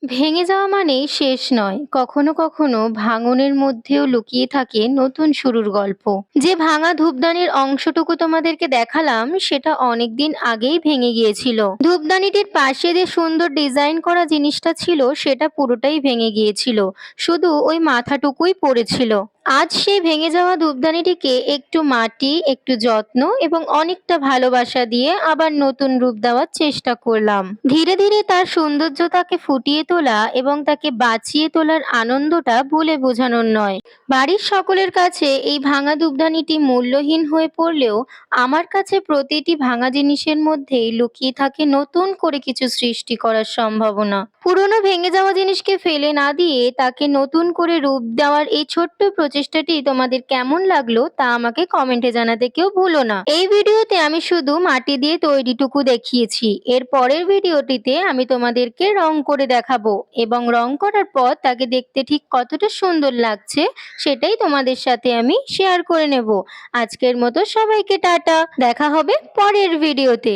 ভেঙে যাওয়া মানেই শেষ নয়, কখনো কখনো ভাঙনের মধ্যেও লুকিয়ে থাকে নতুন শুরুর গল্প। যে ভাঙা ধূপদানির অংশটুকু তোমাদেরকে দেখালাম সেটা অনেকদিন আগেই ভেঙে গিয়েছিল। ধূপদানিটির পাশে যে সুন্দর ডিজাইন করা জিনিসটা ছিল সেটা পুরোটাই ভেঙে গিয়েছিল, শুধু ওই মাথাটুকুই পড়েছিল। আজ সেই ভেঙে যাওয়া ধূপদানিটিকে একটু মাটি, একটু যত্ন এবং অনেকটা ভালোবাসা দিয়ে আবার নতুন রূপ দেওয়ার চেষ্টা করলাম। ধীরে ধীরে তার সৌন্দর্যতাকে ফুটিয়ে তোলা এবং তাকে বাঁচিয়ে তোলার আনন্দটা বলে বোঝানোর নয়। বাড়ির সকলের কাছে এই ভাঙা ধূপদানিটি মূল্যহীন হয়ে পড়লেও আমার কাছে প্রতিটি ভাঙা জিনিসের মধ্যেই লুকিয়ে থাকে নতুন করে কিছু সৃষ্টি করার সম্ভাবনা। পুরনো ভেঙে যাওয়া জিনিসকে ফেলে না দিয়ে তাকে নতুন করে রূপ দেওয়ার এই ছোট্ট প্রচেষ্টাটি তোমাদের কেমন লাগলো তা আমাকে কমেন্টে জানাতে কেউ ভুলো না। এই ভিডিওতে আমি শুধু মাটি দিয়ে তৈরিটুকু দেখিয়েছি। এর পরের ভিডিওটিতে আমি তোমাদেরকে রং করে দেখাবো এবং রং করার পর তাকে দেখতে ঠিক কতটা সুন্দর লাগছে সেটাই তোমাদের সাথে আমি শেয়ার করে নেব। আজকের মতো সবাইকে টাটা, দেখা হবে পরের ভিডিওতে।